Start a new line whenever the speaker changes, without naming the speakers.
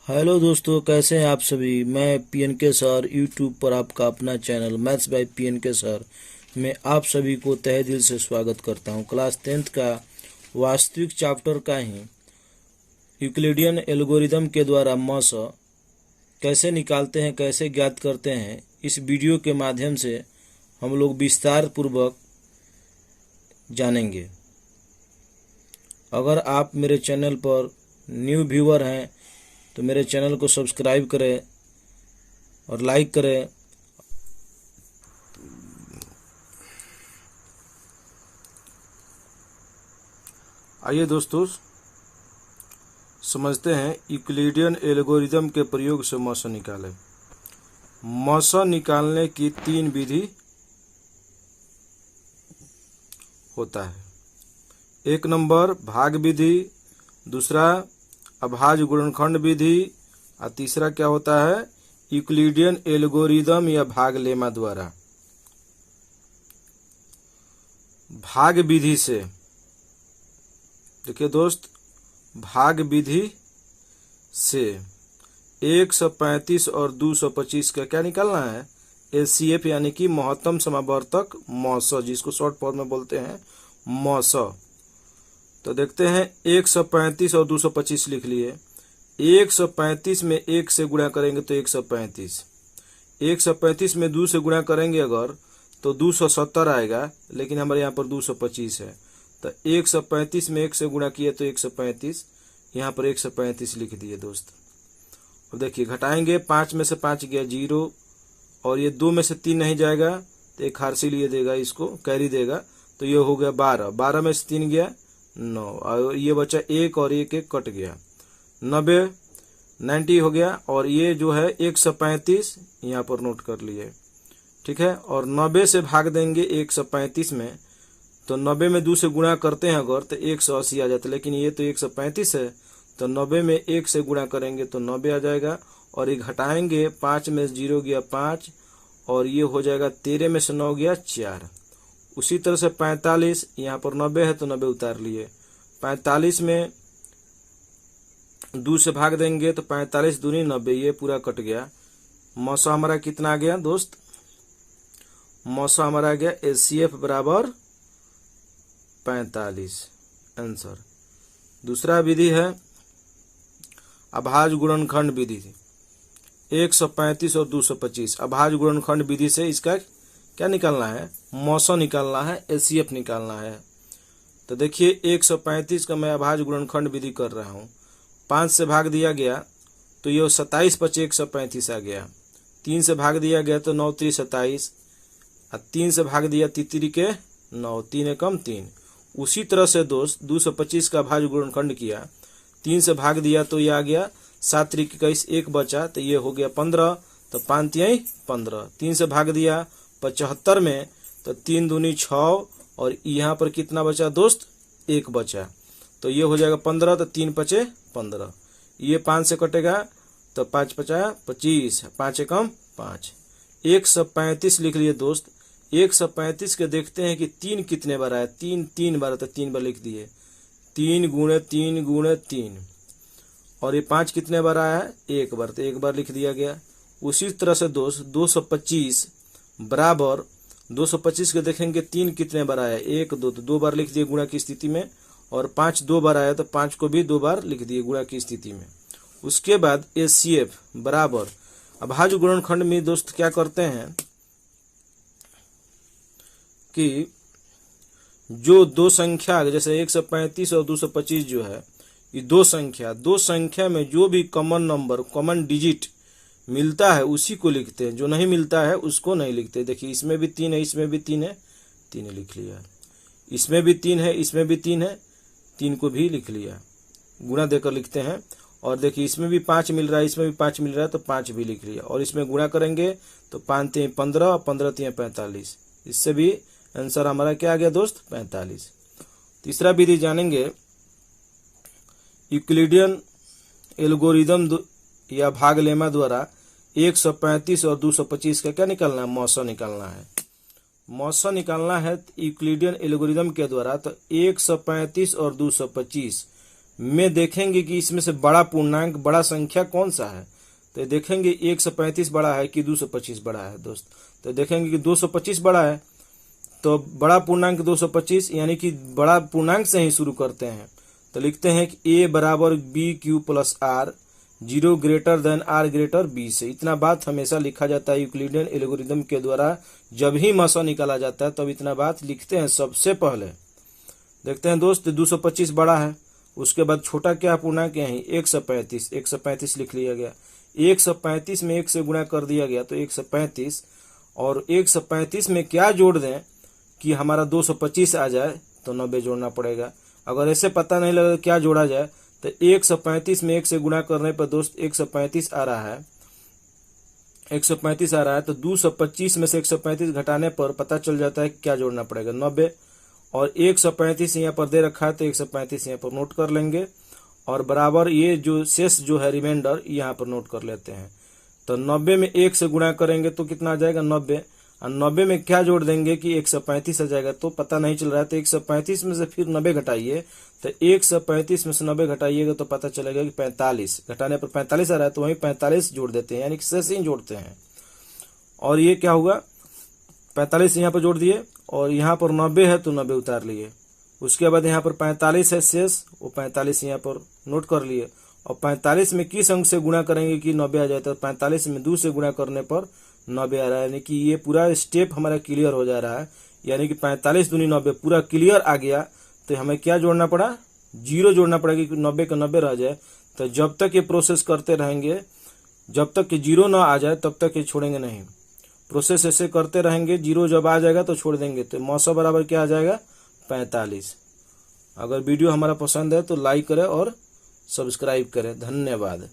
Hello दोस्तों, कैसे हैं आप सभी। मैं पीएनके सर यूट्यूब पर आपका अपना channel maths by PNK sir में आप सभी को तहे दिल से स्वागत करता हूं। क्लास 10th का वास्तविक चैप्टर का ही यूक्लिडियन एल्गोरिदम के द्वारा मॉस कैसे निकालते हैं, कैसे ज्ञात करते हैं, इस वीडियो के माध्यम से हम लोग विस्तार पूर्वक जानेंगे। अगर आप मेरे चैनल पर न्यू व्यूअर हैं तो मेरे चैनल को सब्सक्राइब करें और लाइक करें। आइए दोस्तों, समझते हैं यूक्लिडियन एल्गोरिदम के प्रयोग से मॉस निकालें। मॉस निकालने की 3 विधि होता है। 1 नंबर भाग विधि, दूसरा अभाज्य गुणनखंड विधि और तीसरा क्या होता है, यूक्लिडियन एल्गोरिदम या भाग लेमा द्वारा। भाग विधि से देखिए दोस्त, भाग विधि से 135 और 225 का क्या निकालना है, एचसीएफ यानी कि महत्तम समावर्तक मॉस, जिसको शॉर्ट फॉर्म में बोलते हैं मॉस। तो देखते हैं 135 और 225 लिख लिए। 135 में 1 से गुणा करेंगे तो 135, 135 में 2 से गुणा करेंगे अगर तो 270 आएगा, लेकिन हमारे यहाँ पर 225 है। तो 135 में 1 से गुणा किए तो 135, यहाँ पर 135 लिख दिए दोस्त। अब देखिए घटाएंगे, 5 में से 5 गया 0, और ये 2 में से 3 नहीं जाएगा तो एक हार्सी लिए देगा, इसको कैरी देगा, तो ये हो गया 12, 12 में से 3 गया 9, और ये बचा 1 और 1 1 कट गया, 90 हो गया। और ये जो है 135 यहाँ पर नोट कर लिए, ठीक है। और 90 से भाग देंगे 135 में, तो 90 में 2 से गुणा करते हैं अगर तो 180 आ जाता है, लेकिन ये तो 135 है, तो 90 में 1 से गुणा करेंगे तो 90 आ जाएगा। और ये घटाएंगे, 5 में 0 गया 5, और ये हो जाएगा 13 में से 9 गया 4। उसी तरह से 45, यहाँ पर 90 है तो 90 उतार लिए, 45 में 2 से भाग देंगे तो 45 दूनी 90, ये पूरा कट गया। मौसा हमारा कितना आ गया दोस्त, मौसा हमारा आ गया एचसीएफ बराबर 45 आंसर। दूसरा विधि है अभाज्य गुणनखंड विधि, 135 और 225। अभाज्य गुणनखंड विधि से इसका क्या निकालना है, मॉस निकालना है, एचसीएफ निकालना है। तो देखिए 135 का मैं अभाज्य गुणनखंड विधि कर रहा हूँ। 5 से भाग दिया गया तो ये 27 बचे 135 आ गया। 3 से भाग दिया गया तो 9 3 27, और 3 से भाग दिया तितरी के 9, 3 एकम 3। उसी तरह से दोस्त 225 का अभाज्य गुणनखंड किया, 3 से भाग दिया तो ये आ गया 7 3 21, 1 बचा तो ये हो गया 15, तो 5 3 15। 3 से भाग दिया 75 में तो 3 दूनी 6, और यहाँ पर कितना बचा दोस्त, 1 बचा, तो ये हो जाएगा 15, तो 3 पचे 15। ये 5 से कटेगा तो 5 पचा 25, 5 एकम 5, 135 लिख लिए दोस्त। 135 के देखते हैं कि 3 कितने बार आया, 3 बार, तो 3 बार लिख दिए, 3 गुणे 3 गुणे 3। और ये 5 कितने बार आया है, 1 बार, तो 1 बार लिख दिया गया। उसी तरह से दोस्त 225 बराबर 225 के देखेंगे 3 कितने बार आया, 1 2, तो 2 बार लिख दिए गुणा की स्थिति में। और 5 2 बार आया तो 5 को भी 2 बार लिख दिए गुणा की स्थिति में। उसके बाद एचसीएफ बराबर अभाज्य गुणनखंड में दोस्त क्या करते हैं कि जो दो संख्या, जैसे 135 और 225 जो है, ये दो संख्या में जो भी कॉमन नंबर, कॉमन डिजिट मिलता है उसी को लिखते हैं, जो नहीं मिलता है उसको नहीं लिखते। देखिए इसमें भी 3 है, इसमें भी 3 है, 3 लिख लिया, इसमें भी 3 है, इसमें भी 3 है, 3 को भी लिख लिया, गुणा देकर लिखते हैं। और देखिए इसमें भी 5 मिल रहा है, इसमें भी 5 मिल रहा है, तो 5 भी लिख लिया। और इसमें गुणा करेंगे तो 5 3 15, 15 3 45, इससे भी आंसर हमारा क्या आ गया दोस्त, 45। तीसरा विधि जानेंगे, यूक्लिडियन एल्गोरिदम या भाग लेमा द्वारा 135 और 225 का क्या निकालना है, मॉस निकालना है। मौसा निकालना है यूक्लिडियन एल्गोरिदम के द्वारा, तो 135 और 225 में देखेंगे कि इसमें से बड़ा पूर्णांक, बड़ा संख्या कौन सा है। तो देखेंगे 135 बड़ा है कि 225 बड़ा है दोस्त। तो देखेंगे कि 225 बड़ा है, तो बड़ा पूर्णांक 225, यानी कि बड़ा पूर्णांक से ही शुरू करते हैं। तो लिखते हैं कि a बराबर b q plus r, 0 greater than r greater बी से। इतना बात हमेशा लिखा जाता है यूक्लिडियन एल्गोरिदम के द्वारा। जब ही मसा निकाला जाता है तब इतना बात लिखते हैं सबसे पहले। देखते हैं दोस्त, 225 बड़ा है, उसके बाद छोटा क्या पूर्णांक यही 135, 135 लिख लिया गया। 135 में 1 से गुणा कर दिया गया तो 135, और 135 में क्या जोड़ दें कि हमारा 225 आ जाए, तो 90 जोड़ना पड़ेगा। अगर ऐसे पता नहीं लगे क्या जोड़ा जाए, तो 135 में 1 से गुणा करने पर दोस्त 135 आ रहा है, 135 आ रहा है। तो 225 में से 135 घटाने पर पता चल जाता है कि क्या जोड़ना पड़ेगा, 90। और 135 यहाँ पर दे रखा है तो 135 यहाँ पर नोट कर लेंगे, और बराबर ये जो शेष जो है रिमाइंडर यहाँ पर नोट कर लेते हैं। तो 90 में 1 से गुणा करेंगे तो कितना आ जाएगा, 90। और 90 में क्या जोड़ देंगे कि 135 आ जाएगा। तो पता नहीं चल रहा है तो 135 में से फिर 90 घटाइए, तो 135 में से 90 घटाइएगा तो पता चलेगा कि 45, घटाने पर 45 आ रहा है, तो वहीं 45 जोड़ देते हैं, यानी कि शेष ही जोड़ते हैं। और ये क्या हुआ, 45 यहाँ पर जोड़ दिए, और यहाँ पर 90 है तो 90 उतार लिए। उसके बाद यहाँ पर 45 है शेष, वो 45 यहाँ पर नोट कर लिए। और 45 में किस अंक से गुणा करेंगे कि 90 आ जाए, तो 45 में 2 से गुणा करने पर 90 आ रहा है। यानी कि ये पूरा स्टेप हमारा क्लियर हो जा रहा है, यानी कि 45 दूनी 90 पूरा क्लियर आ गया। तो हमें क्या जोड़ना पड़ा, 0 जोड़ना पड़ेगा कि 90 का 90 रह जाए। तो जब तक ये प्रोसेस करते रहेंगे, जब तक कि 0 ना आ जाए तब तक ये छोड़ेंगे नहीं। प्रोसेस ऐसे करते रहेंगे, 0 जब आ जाएगा तो छोड़ देंगे। तो मौसा बराबर क्या आ जाएगा, 45। अगर वीडियो हमारा पसंद है तो लाइक करें और सब्सक्राइब करें। धन्यवाद।